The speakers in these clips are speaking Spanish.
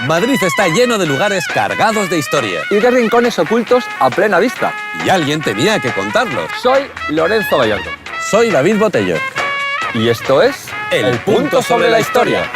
Madrid está lleno de lugares cargados de historia. Y de rincones ocultos a plena vista. Y alguien tenía que contarlos. Soy Lorenzo Gallardo. Soy David Botello. Y esto es El Punto sobre la Historia.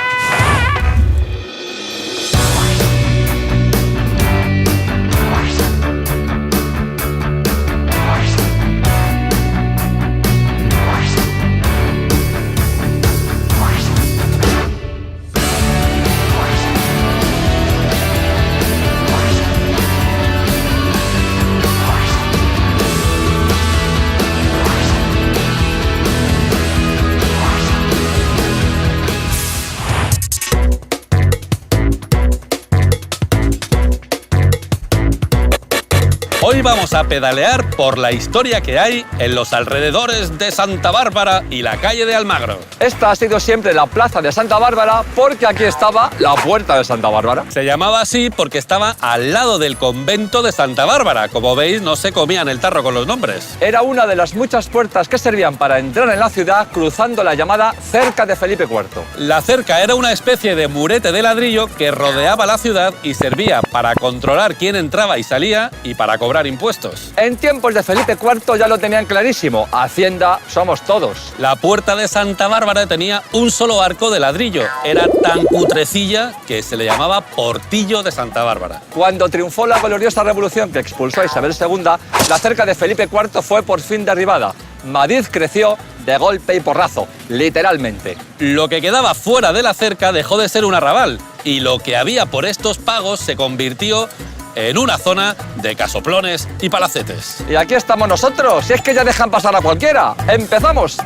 Hoy vamos a pedalear por la historia que hay en los alrededores de Santa Bárbara y la calle de Almagro. Esta ha sido siempre la plaza de Santa Bárbara porque aquí estaba la puerta de Santa Bárbara. Se llamaba así porque estaba al lado del convento de Santa Bárbara. Como veis, no se comían el tarro con los nombres. Era una de las muchas puertas que servían para entrar en la ciudad cruzando la llamada Cerca de Felipe IV. La cerca era una especie de murete de ladrillo que rodeaba la ciudad y servía para controlar quién entraba y salía y para cobrar impuestos. En tiempos de Felipe IV ya lo tenían clarísimo. Hacienda somos todos. La puerta de Santa Bárbara tenía un solo arco de ladrillo. Era tan cutrecilla que se le llamaba Portillo de Santa Bárbara. Cuando triunfó la gloriosa revolución que expulsó a Isabel II, la cerca de Felipe IV fue por fin derribada. Madrid creció de golpe y porrazo, literalmente. Lo que quedaba fuera de la cerca dejó de ser un arrabal y lo que había por estos pagos se convirtió en una zona de casoplones y palacetes. Y aquí estamos nosotros, si es que ya dejan pasar a cualquiera. ¡Empezamos!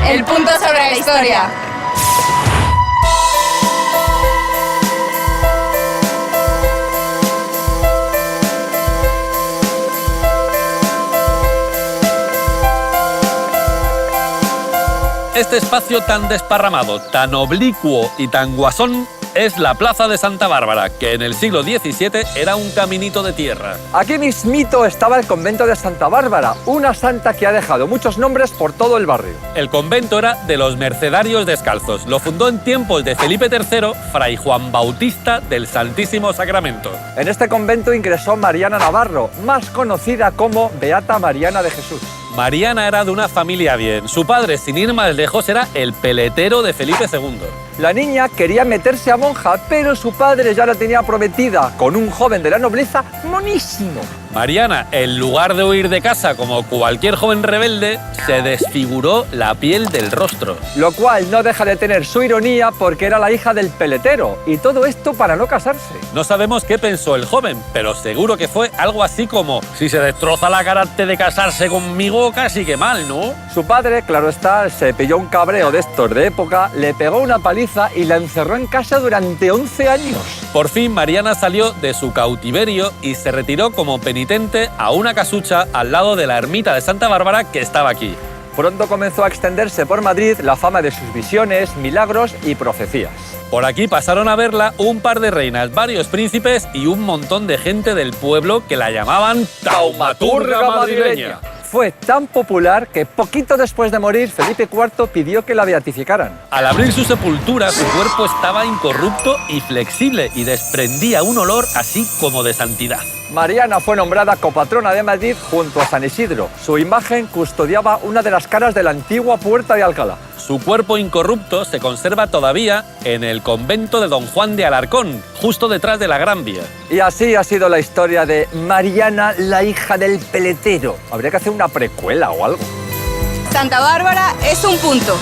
El punto sobre la historia. Este espacio tan desparramado, tan oblicuo y tan guasón es la Plaza de Santa Bárbara, que en el siglo XVII era un caminito de tierra. Aquí mismito estaba el convento de Santa Bárbara, una santa que ha dejado muchos nombres por todo el barrio. El convento era de los Mercedarios Descalzos. Lo fundó en tiempos de Felipe III, Fray Juan Bautista del Santísimo Sacramento. En este convento ingresó Mariana Navarro, más conocida como Beata Mariana de Jesús. Mariana era de una familia bien. Su padre, sin ir más lejos, era el peletero de Felipe II. La niña quería meterse a monja, pero su padre ya la tenía prometida con un joven de la nobleza monísimo. Mariana, en lugar de huir de casa como cualquier joven rebelde, se desfiguró la piel del rostro. Lo cual no deja de tener su ironía porque era la hija del peletero, y todo esto para no casarse. No sabemos qué pensó el joven, pero seguro que fue algo así como: si se destroza la cara antes de casarse conmigo, casi que mal, ¿no? Su padre, claro está, se pilló un cabreo de estos de época, le pegó una paliza y la encerró en casa durante 11 años. Por fin Mariana salió de su cautiverio y se retiró como penitente a una casucha al lado de la ermita de Santa Bárbara que estaba aquí. Pronto comenzó a extenderse por Madrid la fama de sus visiones, milagros y profecías. Por aquí pasaron a verla un par de reinas, varios príncipes y un montón de gente del pueblo que la llamaban taumaturga madrileña. Fue tan popular que poquito después de morir, Felipe IV pidió que la beatificaran. Al abrir su sepultura, su cuerpo estaba incorrupto y flexible y desprendía un olor así como de santidad. Mariana fue nombrada copatrona de Madrid junto a San Isidro. Su imagen custodiaba una de las caras de la antigua Puerta de Alcalá. Su cuerpo incorrupto se conserva todavía en el convento de Don Juan de Alarcón, justo detrás de la Gran Vía. Y así ha sido la historia de Mariana, la hija del peletero. Habría que hacer una precuela o algo. Santa Bárbara es un punto.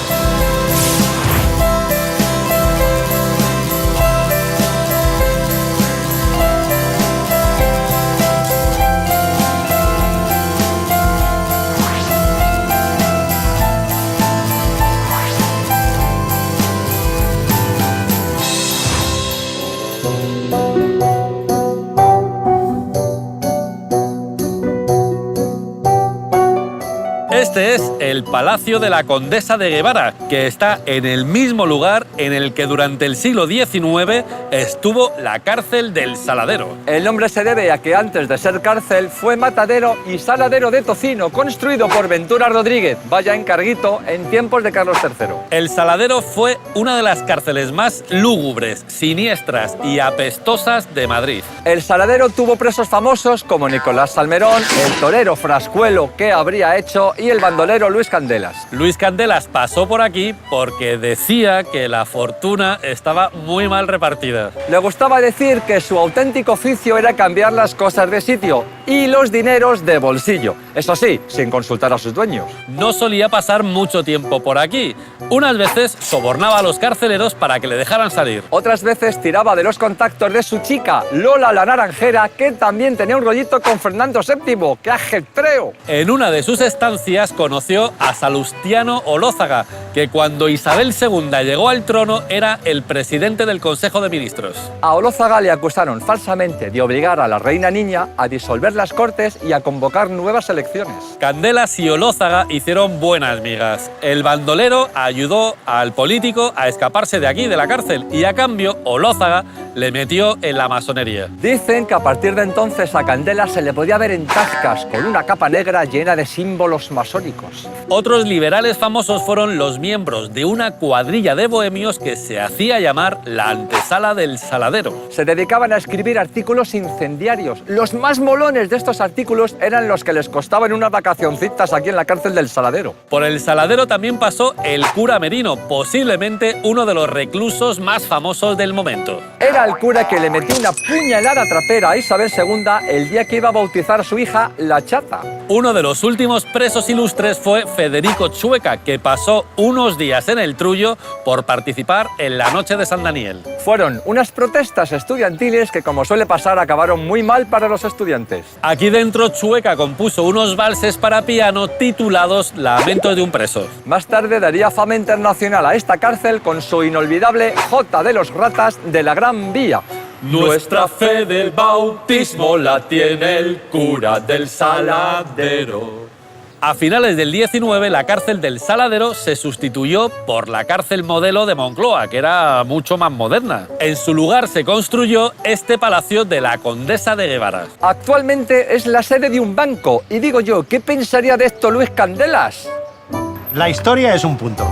Este es el el Palacio de la Condesa de Guevara, que está en el mismo lugar en el que durante el siglo XIX estuvo la cárcel del Saladero. El nombre se debe a que antes de ser cárcel fue matadero y saladero de tocino construido por Ventura Rodríguez, vaya encarguito, en tiempos de Carlos III. El Saladero fue una de las cárceles más lúgubres, siniestras y apestosas de Madrid. El Saladero tuvo presos famosos como Nicolás Salmerón, el torero Frascuelo, ¿qué habría hecho?, y el bandolero Luis Candelas. Luis Candelas pasó por aquí porque decía que la fortuna estaba muy mal repartida. Le gustaba decir que su auténtico oficio era cambiar las cosas de sitio y los dineros de bolsillo. Eso sí, sin consultar a sus dueños. No solía pasar mucho tiempo por aquí. Unas veces sobornaba a los carceleros para que le dejaran salir. Otras veces tiraba de los contactos de su chica, Lola la Naranjera, que también tenía un rollito con Fernando VII. ¡Qué ajetreo! En una de sus estancias conoció a Salustiano Olózaga, que cuando Isabel II llegó al trono era el presidente del Consejo de Ministros. A Olózaga le acusaron falsamente de obligar a la reina niña a disolver las Cortes y a convocar nuevas elecciones. Candelas y Olózaga hicieron buenas migas. El bandolero ayudó al político a escaparse de aquí, de la cárcel, y a cambio Olózaga le metió en la masonería. Dicen que a partir de entonces a Candelas se le podía ver en Tascas con una capa negra llena de símbolos masónicos. Otros liberales famosos fueron los miembros de una cuadrilla de bohemios que se hacía llamar la Antesala del Saladero. Se dedicaban a escribir artículos incendiarios. Los más molones de estos artículos eran los que les costaban unas vacacioncitas aquí en la cárcel del Saladero. Por el Saladero también pasó el cura Merino, posiblemente uno de los reclusos más famosos del momento. Era el cura que le metió una puñalada trapera a Isabel II el día que iba a bautizar a su hija, la Chata. Uno de los últimos presos ilustres fue Federico Chueca, que pasó unos días en el Trullo por participar en la Noche de San Daniel. Fueron unas protestas estudiantiles que, como suele pasar, acabaron muy mal para los estudiantes. Aquí dentro Chueca compuso unos valses para piano titulados Lamentos de un preso. Más tarde daría fama internacional a esta cárcel con su inolvidable Jota de los Ratas de la Gran Vía. Nuestra fe del bautismo la tiene el cura del Saladero. A finales del 19, la cárcel del Saladero se sustituyó por la cárcel modelo de Moncloa, que era mucho más moderna. En su lugar se construyó este palacio de la Condesa de Guevara. Actualmente es la sede de un banco. Y digo yo, ¿qué pensaría de esto Luis Candelas? La historia es un punto.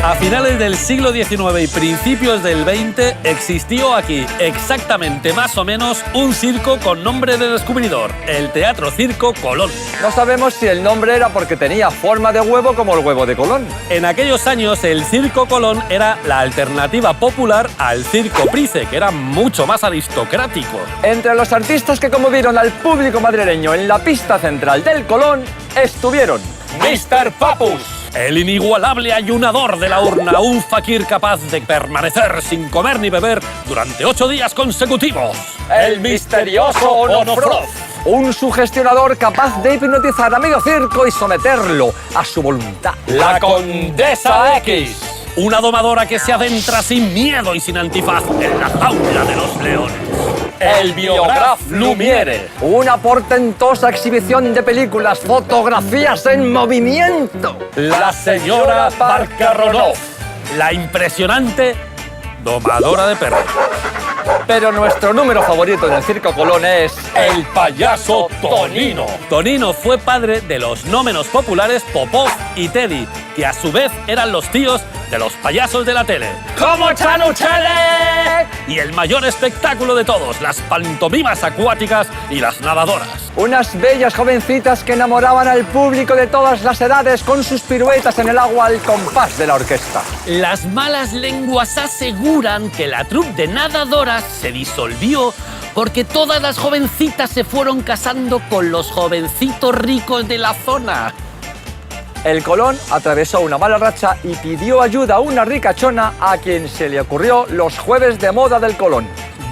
A finales del siglo XIX y principios del XX existió aquí, exactamente más o menos, un circo con nombre de descubridor, el Teatro Circo Colón. No sabemos si el nombre era porque tenía forma de huevo como el huevo de Colón. En aquellos años el Circo Colón era la alternativa popular al Circo Price, que era mucho más aristocrático. Entre los artistas que conmovieron al público madrileño en la pista central del Colón estuvieron Mr. Papus, el inigualable ayunador de la urna, un fakir capaz de permanecer sin comer ni beber durante 8 días consecutivos. el misterioso Onofroz, un sugestionador capaz de hipnotizar a medio circo y someterlo a su voluntad. La Condesa X, una domadora que se adentra sin miedo y sin antifaz en la jaula de los leones. El biógrafo Lumiere, una portentosa exhibición de películas, fotografías en movimiento. la señora Barcarronov, la impresionante domadora de perros. Pero nuestro número favorito en el Circo Colón es El payaso Tonino. Tonino fue padre de los no menos populares Popov y Teddy, que a su vez eran los tíos de los payasos de la tele. ¡Como Chanuchele! Y el mayor espectáculo de todos, las pantomimas acuáticas y las nadadoras. Unas bellas jovencitas que enamoraban al público de todas las edades con sus piruetas en el agua al compás de la orquesta. Las malas lenguas aseguran que la troupe de nadadoras se disolvió porque todas las jovencitas se fueron casando con los jovencitos ricos de la zona. El Colón atravesó una mala racha y pidió ayuda a una ricachona a quien se le ocurrió los jueves de moda del Colón.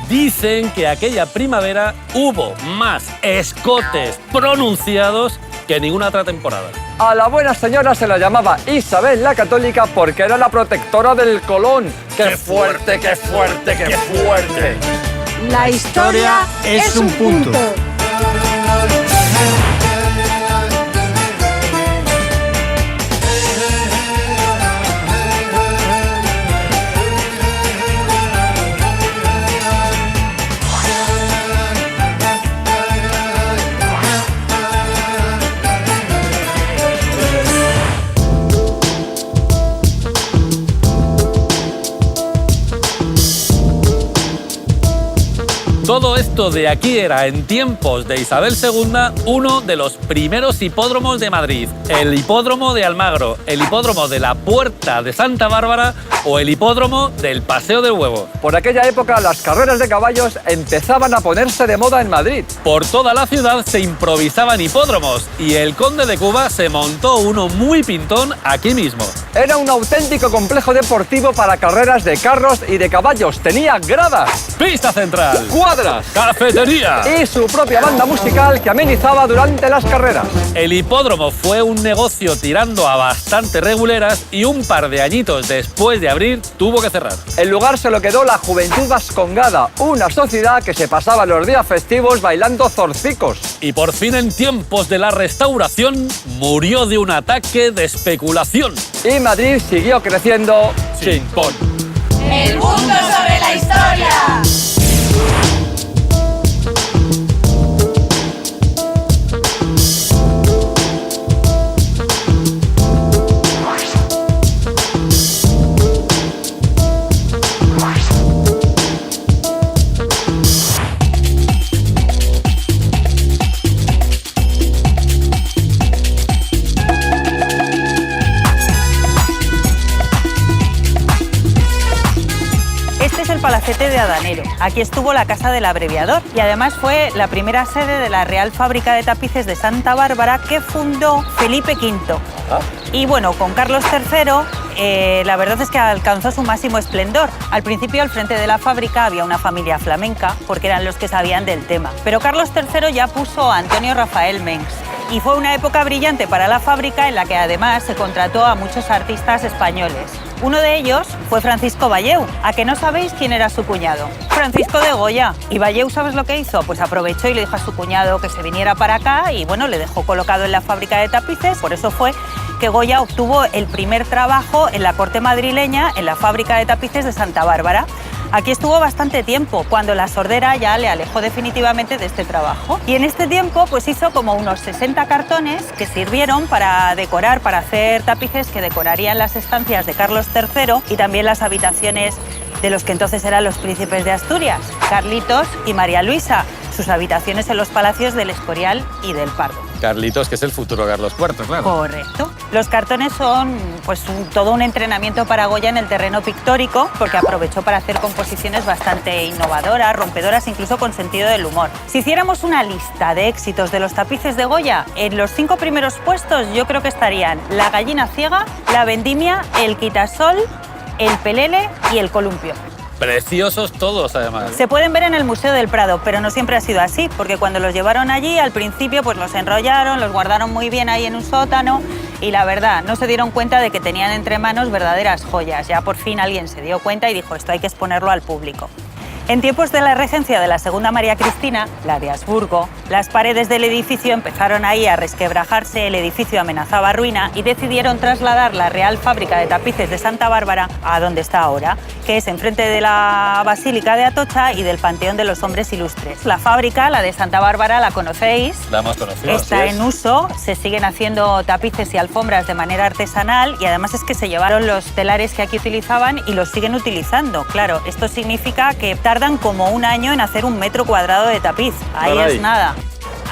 Dicen que aquella primavera hubo más escotes pronunciados que ninguna otra temporada. A la buena señora se la llamaba Isabel la Católica porque era la protectora del Colón. ¡Qué fuerte, qué fuerte, qué fuerte! La historia es un punto. Todo esto de aquí era, en tiempos de Isabel II, uno de los primeros hipódromos de Madrid. El hipódromo de Almagro, el hipódromo de la Puerta de Santa Bárbara o el hipódromo del Paseo del Huevo. Por aquella época las carreras de caballos empezaban a ponerse de moda en Madrid. Por toda la ciudad se improvisaban hipódromos y el Conde de Cuba se montó uno muy pintón aquí mismo. Era un auténtico complejo deportivo para carreras de carros y de caballos. Tenía gradas, Pista central, cuadras cafetería y su propia banda musical que amenizaba durante las carreras. El hipódromo fue un negocio tirando a bastante reguleras y un par de añitos después de abrir tuvo que cerrar. El lugar se lo quedó la Juventud Vascongada, una sociedad que se pasaba los días festivos bailando zorcicos. Y por fin en tiempos de la Restauración murió de un ataque de especulación. Y Madrid siguió creciendo sin pon. El punto sobre la historia. Palacete de Adanero. Aquí estuvo la Casa del Abreviador y además fue la primera sede de la Real Fábrica de Tapices de Santa Bárbara que fundó Felipe V. Y bueno, con Carlos III la verdad es que alcanzó su máximo esplendor. Al principio al frente de la fábrica había una familia flamenca porque eran los que sabían del tema. Pero Carlos III ya puso a Antonio Rafael Mengs. Y fue una época brillante para la fábrica en la que además se contrató a muchos artistas españoles. Uno de ellos fue Francisco Valleu. ¿A que no sabéis quién era su cuñado? Francisco de Goya. ¿Y Valleu sabes lo que hizo? Pues aprovechó y le dijo a su cuñado que se viniera para acá y bueno, le dejó colocado en la fábrica de tapices. Por eso fue que Goya obtuvo el primer trabajo en la corte madrileña en la fábrica de tapices de Santa Bárbara. Aquí estuvo bastante tiempo, cuando la sordera ya le alejó definitivamente de este trabajo. Y en este tiempo pues hizo como unos 60 cartones que sirvieron para decorar, para hacer tapices que decorarían las estancias de Carlos III y también las habitaciones de los que entonces eran los príncipes de Asturias, Carlitos y María Luisa, sus habitaciones en los palacios del Escorial y del Pardo. Carlitos, que es el futuro Carlos IV, claro. Correcto. Los cartones son pues todo un entrenamiento para Goya en el terreno pictórico, porque aprovechó para hacer composiciones bastante innovadoras, rompedoras, incluso con sentido del humor. Si hiciéramos una lista de éxitos de los tapices de Goya, en los 5 primeros puestos yo creo que estarían La gallina ciega, La vendimia, El quitasol, El pelele y El columpio. Preciosos todos, además. Se pueden ver en el Museo del Prado, pero no siempre ha sido así, porque cuando los llevaron allí, al principio pues los enrollaron, los guardaron muy bien ahí en un sótano y la verdad, no se dieron cuenta de que tenían entre manos verdaderas joyas. Ya por fin alguien se dio cuenta y dijo, esto hay que exponerlo al público. En tiempos de la regencia de la segunda María Cristina, la de Habsburgo, las paredes del edificio empezaron ahí a resquebrajarse, el edificio amenazaba ruina y decidieron trasladar la Real Fábrica de Tapices de Santa Bárbara a donde está ahora, que es enfrente de la Basílica de Atocha y del Panteón de los Hombres Ilustres. La fábrica, la de Santa Bárbara, la conocéis. La hemos conocido. Está en uso, se siguen haciendo tapices y alfombras de manera artesanal y además es que se llevaron los telares que aquí utilizaban y los siguen utilizando. Claro, esto significa que tardan como un año en hacer 1 metro cuadrado de tapiz. Ahí es nada.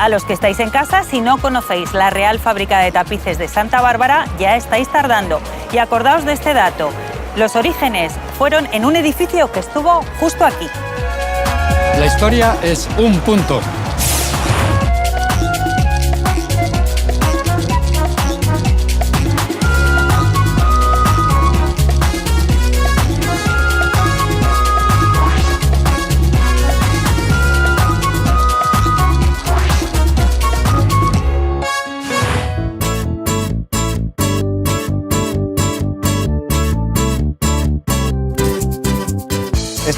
A los que estáis en casa, si no conocéis la Real Fábrica de Tapices de Santa Bárbara, ya estáis tardando. Y acordaos de este dato. Los orígenes fueron en un edificio que estuvo justo aquí. La historia es un punto.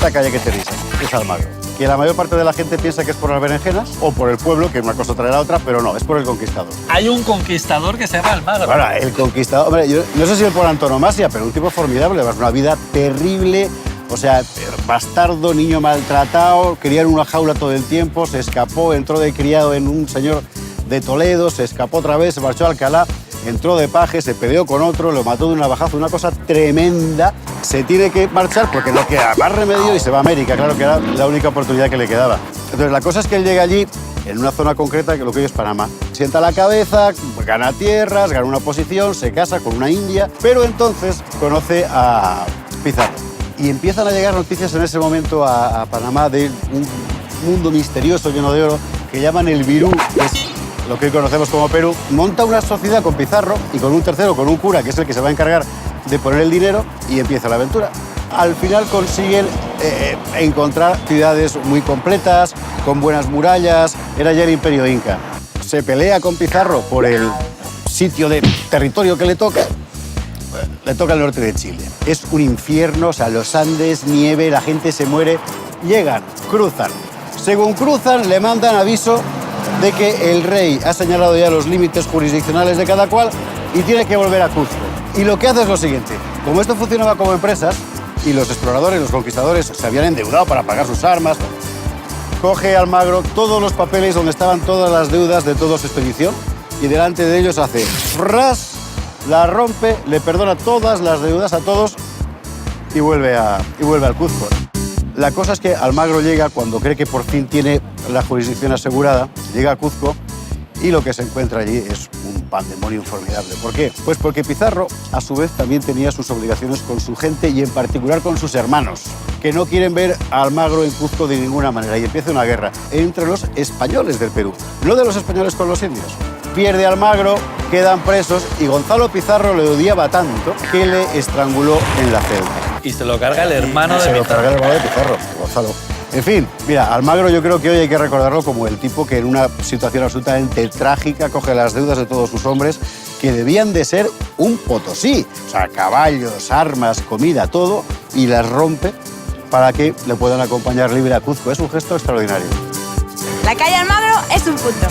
esta calle que tenéis, es Almagro. Que la mayor parte de la gente piensa que es por las berenjenas o por el pueblo, que una cosa trae la otra, pero no, es por el conquistador. Hay un conquistador que se llama Almagro. Bueno, el conquistador, hombre, yo no sé si es por antonomasia, pero un tipo formidable, una vida terrible, o sea, bastardo, niño maltratado, quería en una jaula todo el tiempo, se escapó, entró de criado en un señor de Toledo, se escapó otra vez, se marchó a Alcalá, entró de paje, se peleó con otro, lo mató de un navajazo, una cosa tremenda. Se tiene que marchar porque no queda más remedio y se va a América, claro que era la única oportunidad que le quedaba. Entonces la cosa es que él llega allí, en una zona concreta que lo que hoy es Panamá. Sienta la cabeza, gana tierras, gana una posición, se casa con una india, pero entonces conoce a Pizarro. Y empiezan a llegar noticias en ese momento a Panamá de un mundo misterioso lleno de oro que llaman el Virú, que es lo que hoy conocemos como Perú. Monta una sociedad con Pizarro y con un tercero, con un cura, que es el que se va a encargar de poner el dinero, y empieza la aventura. Al final consiguen encontrar ciudades muy completas, con buenas murallas. Era ya el Imperio Inca. Se pelea con Pizarro por el sitio de territorio que le toca. Le toca el norte de Chile. Es un infierno, o sea, los Andes, nieve, la gente se muere. Llegan, cruzan. Según cruzan, le mandan aviso de que el rey ha señalado ya los límites jurisdiccionales de cada cual y tiene que volver a Cuzco. Y lo que hace es lo siguiente. Como esto funcionaba como empresas y los exploradores, los conquistadores, se habían endeudado para pagar sus armas, coge Almagro todos los papeles donde estaban todas las deudas de toda su expedición y delante de ellos hace ras, la rompe, le perdona todas las deudas a todos y vuelve al Cuzco. La cosa es que Almagro llega cuando cree que por fin tiene la jurisdicción asegurada, llega a Cuzco y lo que se encuentra allí es un pandemonio formidable. ¿Por qué? Pues porque Pizarro, a su vez, también tenía sus obligaciones con su gente y en particular con sus hermanos, que no quieren ver a Almagro en Cuzco de ninguna manera y empieza una guerra entre los españoles del Perú, no de los españoles con los indios. Pierde Almagro, quedan presos y Gonzalo Pizarro le odiaba tanto que le estranguló en la celda. Y se lo carga el hermano de Se lo Pizarro. carga el hermano de Pizarro, Gonzalo. En fin, mira, Almagro yo creo que hoy hay que recordarlo como el tipo que en una situación absolutamente trágica coge las deudas de todos sus hombres que debían de ser un potosí. O sea, caballos, armas, comida, todo, y las rompe para que le puedan acompañar libre a Cuzco. Es un gesto extraordinario. La calle Almagro es un punto.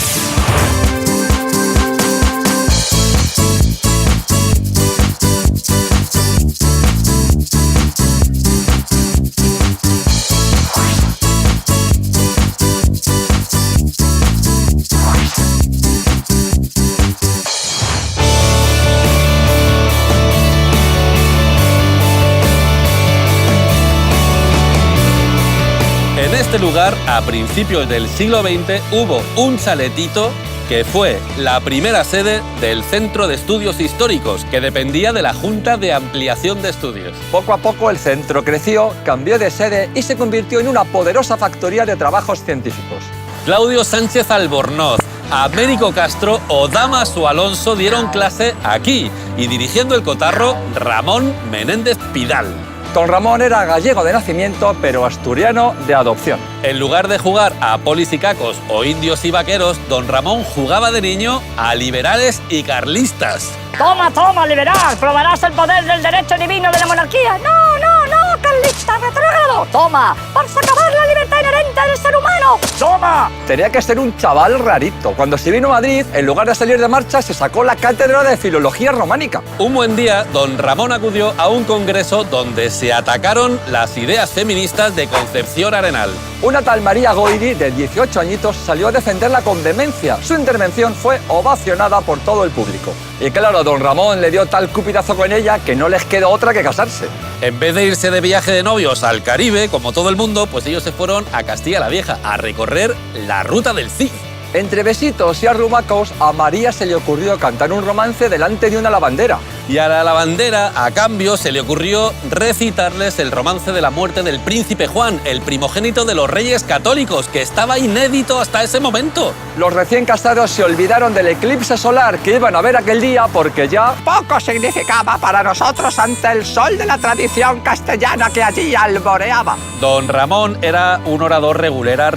En este lugar, a principios del siglo XX, hubo un chaletito que fue la primera sede del Centro de Estudios Históricos, que dependía de la Junta de Ampliación de Estudios. Poco a poco el centro creció, cambió de sede y se convirtió en una poderosa factoría de trabajos científicos. Claudio Sánchez Albornoz, Américo Castro o Damaso Alonso dieron clase aquí, y dirigiendo el cotarro, Ramón Menéndez Pidal. Don Ramón era gallego de nacimiento, pero asturiano de adopción. En lugar de jugar a polis y cacos o indios y vaqueros, don Ramón jugaba de niño a liberales y carlistas. Toma, toma, liberal, probarás el poder del derecho divino de la monarquía. No, no, no, carlista retrógrado. Toma, vas a acabar la libertad inherente del ser humano. Toma. Tenía que ser un chaval rarito. Cuando se vino a Madrid, en lugar de salir de marcha, se sacó la cátedra de Filología Románica. Un buen día, don Ramón acudió a un congreso donde se atacaron las ideas feministas de Concepción Arenal. Una tal María Goiri, de 18 añitos, salió a defenderla con vehemencia. Su intervención fue ovacionada por todo el público. Y claro, don Ramón le dio tal cupidazo con ella que no les quedó otra que casarse. En vez de irse de viaje de novios al Caribe, como todo el mundo, pues ellos se fueron a Castilla la Vieja a recorrer la ruta del Cid. Entre besitos y arrumacos, a María se le ocurrió cantar un romance delante de una lavandera. Y a la lavandera, a cambio, se le ocurrió recitarles el romance de la muerte del príncipe Juan, el primogénito de los reyes católicos, que estaba inédito hasta ese momento. Los recién casados se olvidaron del eclipse solar que iban a ver aquel día porque ya Poco significaba para nosotros ante el sol de la tradición castellana que allí alboreaba. Don Ramón era un orador regulera,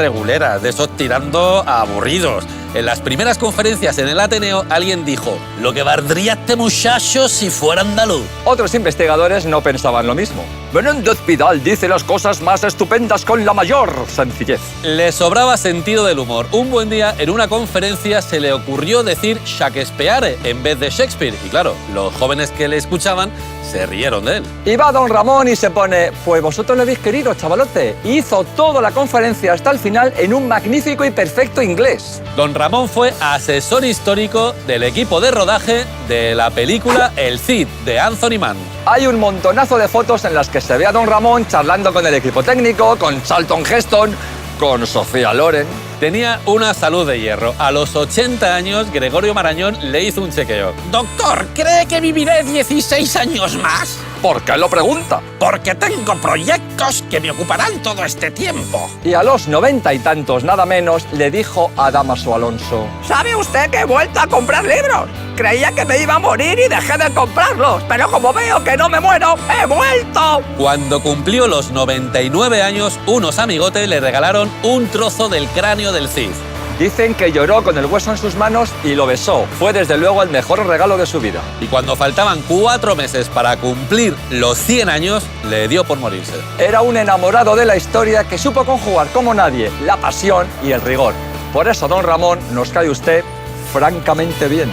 de esos tirando a aburridos. En las primeras conferencias en el Ateneo, alguien dijo: lo que valdría este muchacho si fuera andaluz. otros investigadores no pensaban lo mismo. Menéndez Pidal dice las cosas más estupendas con la mayor sencillez. Le sobraba sentido del humor. Un buen día, en una conferencia, se le ocurrió decir Shakespeare en vez de Shakespeare. Y claro, los jóvenes que le escuchaban se rieron de él. Y va don Ramón y se pone, pues vosotros lo habéis querido, chavalote. Y hizo toda la conferencia hasta el final en un magnífico y perfecto inglés. Don Ramón fue asesor histórico del equipo de rodaje de la película El Cid, de Anthony Mann. Hay un montonazo de fotos en las que se ve a don Ramón charlando con el equipo técnico, con Charlton Heston, con Sofía Loren. Tenía una salud de hierro. A los 80 años, Gregorio Marañón le hizo un chequeo. Doctor, ¿cree que viviré 16 años más? ¿Por qué lo pregunta? Porque tengo proyectos que me ocuparán todo este tiempo. Y a los 90 y tantos, nada menos, le dijo a Dámaso Alonso: ¿Sabe usted que he vuelto a comprar libros? Creía que me iba a morir y dejé de comprarlos, pero como veo que no me muero, ¡he vuelto! Cuando cumplió los 99 años, unos amigotes le regalaron un trozo del cráneo del Cid. Dicen que lloró con el hueso en sus manos y lo besó. Fue desde luego el mejor regalo de su vida. Y cuando faltaban 4 meses para cumplir los 100 años, le dio por morirse. Era un enamorado de la historia que supo conjugar como nadie la pasión y el rigor. Por eso, don Ramón, nos cae usted francamente bien.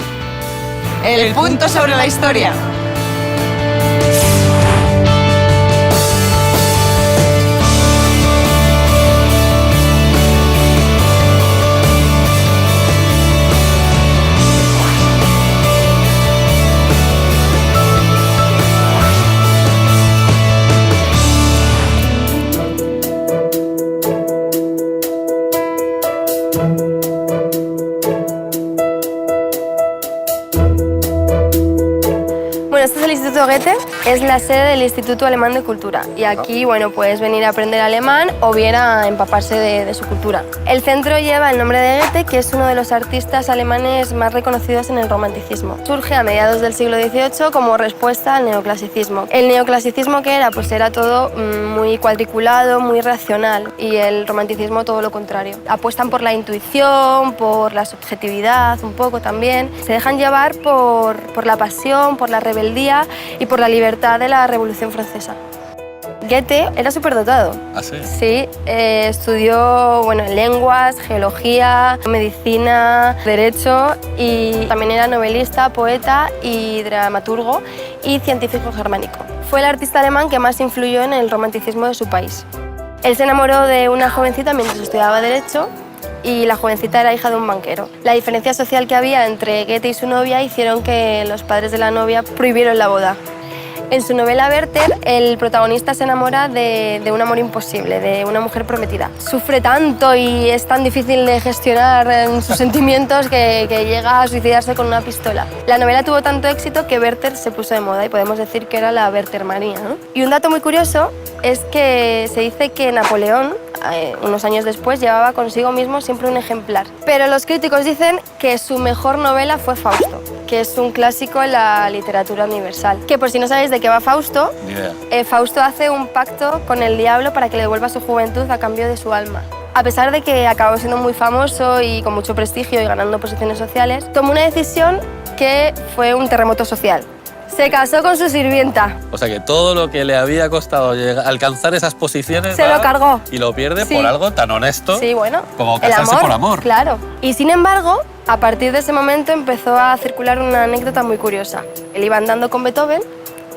El punto sobre la historia. Este es el Instituto Goethe, es la sede del Instituto Alemán de Cultura y aquí, bueno, puedes venir a aprender alemán o bien a empaparse de su cultura. El centro lleva el nombre de Goethe, que es uno de los artistas alemanes más reconocidos en el romanticismo. Surge a mediados del siglo XVIII como respuesta al neoclasicismo. ¿El neoclasicismo qué era? Pues era todo muy cuadriculado, muy racional, y el romanticismo todo lo contrario. Apuestan por la intuición, por la subjetividad un poco también. Se dejan llevar por la pasión, por la rebeldía y por la libertad de la Revolución Francesa. Goethe era superdotado. ¿Ah, sí? Sí, estudió lenguas, geología, medicina, derecho, y también era novelista, poeta y dramaturgo y científico germánico. Fue el artista alemán que más influyó en el romanticismo de su país. Él se enamoró de una jovencita mientras estudiaba derecho y la jovencita era hija de un banquero. La diferencia social que había entre Goethe y su novia hicieron que los padres de la novia prohibieron la boda. En su novela Werther, el protagonista se enamora de un amor imposible, de una mujer prometida. Sufre tanto y es tan difícil de gestionar sus sentimientos que llega a suicidarse con una pistola. La novela tuvo tanto éxito que Werther se puso de moda y podemos decir que era la Werthermanía, ¿no? Y un dato muy curioso es que se dice que Napoleón, unos años después, llevaba consigo mismo siempre un ejemplar. Pero los críticos dicen que su mejor novela fue Fausto, que es un clásico en la literatura universal. Que por si no sabéis de qué va Fausto, Fausto hace un pacto con el diablo para que le devuelva su juventud a cambio de su alma. A pesar de que acabó siendo muy famoso y con mucho prestigio y ganando posiciones sociales, tomó una decisión que fue un terremoto social. Se casó con su sirvienta. O sea que todo lo que le había costado alcanzar esas posiciones... Se lo cargó. Y lo pierde Sí. por algo tan honesto como el casarse por amor. Claro. Y sin embargo, a partir de ese momento empezó a circular una anécdota muy curiosa. Él iba andando con Beethoven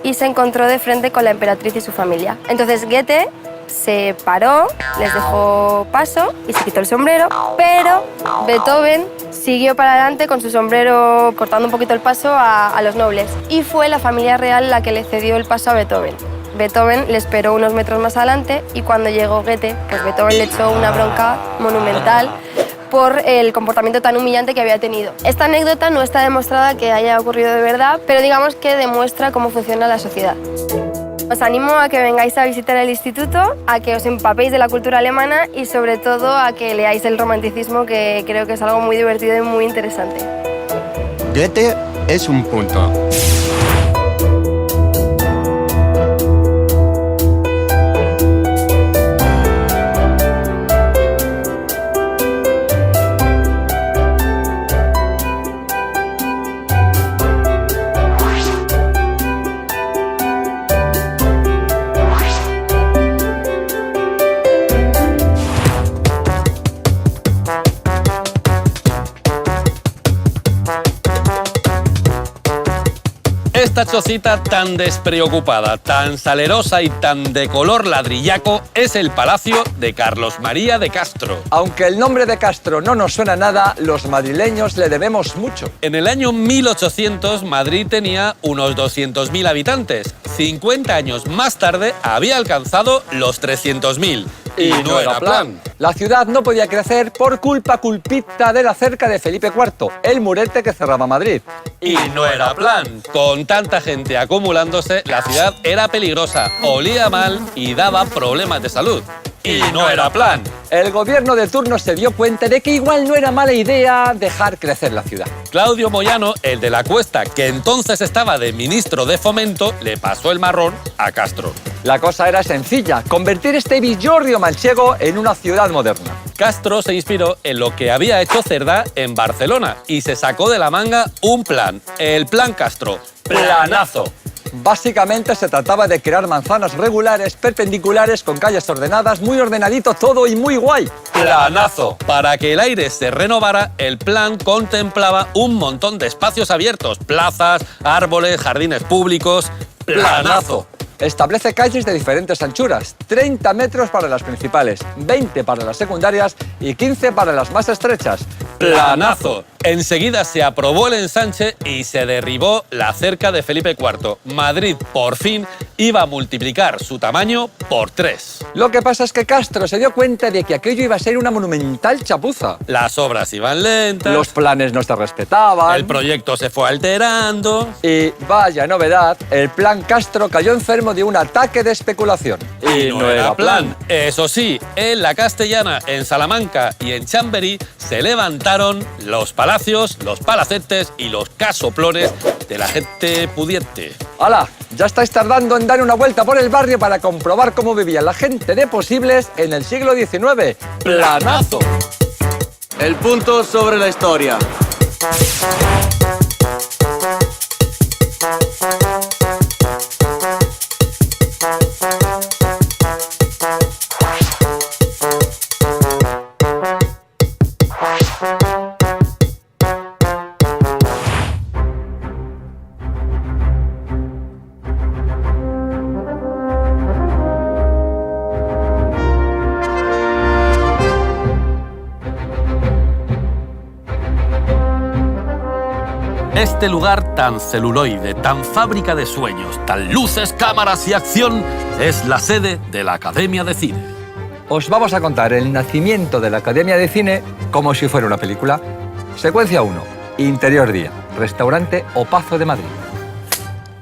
y se encontró de frente con la emperatriz y su familia. Entonces Goethe se paró, les dejó paso y se quitó el sombrero, pero Beethoven siguió para adelante con su sombrero cortando un poquito el paso a los nobles. Y fue la familia real la que le cedió el paso a Beethoven. Beethoven le esperó unos metros más adelante y cuando llegó Goethe, pues Beethoven le echó una bronca monumental por el comportamiento tan humillante que había tenido. Esta anécdota no está demostrada que haya ocurrido de verdad, pero digamos que demuestra cómo funciona la sociedad. Os animo a que vengáis a visitar el instituto, a que os empapéis de la cultura alemana y sobre todo a que leáis el romanticismo, que creo que es algo muy divertido y muy interesante. Goethe es un punto. esta chocita tan despreocupada, tan salerosa y tan de color ladrillaco es el Palacio de Carlos María de Castro. Aunque el nombre de Castro no nos suena nada, los madrileños le debemos mucho. En el año 1800, Madrid tenía unos 200.000 habitantes. 50 años más tarde había alcanzado los 300.000. Y no era plan. La ciudad no podía crecer por culpita de la cerca de Felipe IV, el murete que cerraba Madrid. Y no era plan. Con tanta gente acumulándose, la ciudad era peligrosa, olía mal y daba problemas de salud. Y no era plan. El gobierno de turno se dio cuenta de que igual no era mala idea dejar crecer la ciudad. Claudio Moyano, el de la Cuesta, que entonces estaba de ministro de Fomento, le pasó el marrón a Castro. La cosa era sencilla, convertir este villorrio manchego en una ciudad moderna. Castro se inspiró en lo que había hecho Cerdá en Barcelona y se sacó de la manga un plan, el Plan Castro. ¡Planazo! Básicamente se trataba de crear manzanas regulares, perpendiculares, con calles ordenadas, muy ordenadito todo y muy guay. ¡Planazo! Para que el aire se renovara, el plan contemplaba un montón de espacios abiertos, plazas, árboles, jardines públicos. ¡Planazo! Establece calles de diferentes anchuras, 30 metros para las principales, 20 para las secundarias y 15 para las más estrechas. ¡Planazo! Enseguida se aprobó el ensanche y se derribó la cerca de Felipe IV. Madrid, por fin, iba a multiplicar su tamaño por 3. Lo que pasa es que Castro se dio cuenta de que aquello iba a ser una monumental chapuza. Las obras iban lentas. Los planes no se respetaban. El proyecto se fue alterando. Y, vaya novedad, el Plan Castro cayó enfermo de un ataque de especulación. Y no era plan. Eso sí, en la Castellana, en Salamanca y en Chamberí se levantaron los palacios, los palacetes y los casoplones de la gente pudiente. ¡Hala! Ya estáis tardando en dar una vuelta por el barrio para comprobar cómo vivía la gente de Posibles en el siglo XIX. ¡Planazo! El punto sobre la historia. Este lugar tan celuloide, tan fábrica de sueños, tan luces, cámaras y acción, es la sede de la Academia de Cine. Os vamos a contar el nacimiento de la Academia de Cine como si fuera una película. Secuencia 1. Interior día. Restaurante Opazo de Madrid.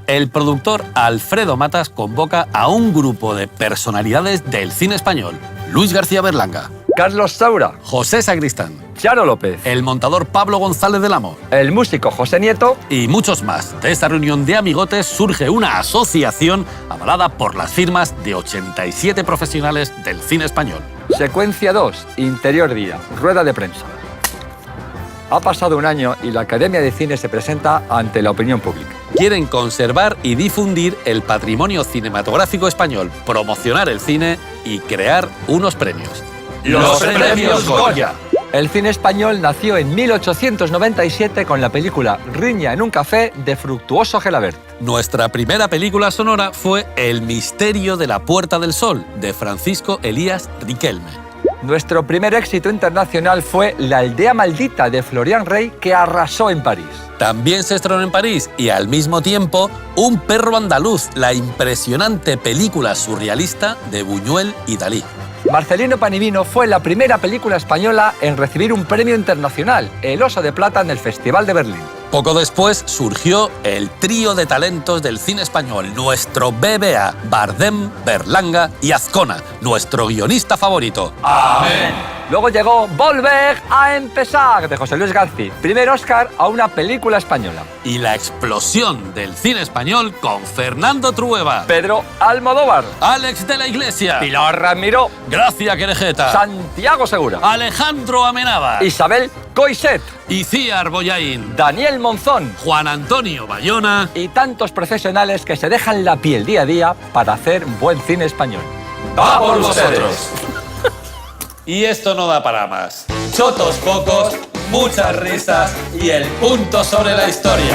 El productor Alfredo Matas convoca a un grupo de personalidades del cine español. Luis García Berlanga, Carlos Saura, José Sacristán, Charo López, el montador Pablo González del Amo, el músico José Nieto y muchos más. De esta reunión de amigotes surge una asociación avalada por las firmas de 87 profesionales del cine español. Secuencia 2. Interior día. Rueda de prensa. Ha pasado un año y la Academia de Cine se presenta ante la opinión pública. Quieren conservar y difundir el patrimonio cinematográfico español, promocionar el cine y crear unos premios. ¡Los Premios Goya! El cine español nació en 1897 con la película Riña en un café de Fructuoso Gelabert. Nuestra primera película sonora fue El misterio de la Puerta del Sol, de Francisco Elías Riquelme. Nuestro primer éxito internacional fue La aldea maldita de Florian Rey, que arrasó en París. También se estrenó en París y al mismo tiempo Un perro andaluz, la impresionante película surrealista de Buñuel y Dalí. Marcelino Panivino fue la primera película española en recibir un premio internacional, el Oso de Plata, en el Festival de Berlín. Poco después surgió el trío de talentos del cine español, nuestro BBA, Bardem, Berlanga y Azcona, nuestro guionista favorito. ¡Amén! Luego llegó Volver a empezar, de José Luis García, primer Oscar a una película española. Y la explosión del cine español con Fernando Trueba, Pedro Almodóvar, Alex de la Iglesia, Pilar Ramiro, Gracia Querejeta, Santiago Segura, Alejandro Amenábar, Isabel Coixet, Iciar Boyaín, Daniel Monzón, Juan Antonio Bayona y tantos profesionales que se dejan la piel día a día para hacer buen cine español. ¡Va por vosotros! Y esto no da para más. Chotos pocos, muchas risas y el punto sobre la historia.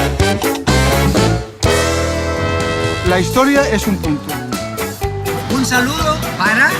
La historia es un punto. Un saludo para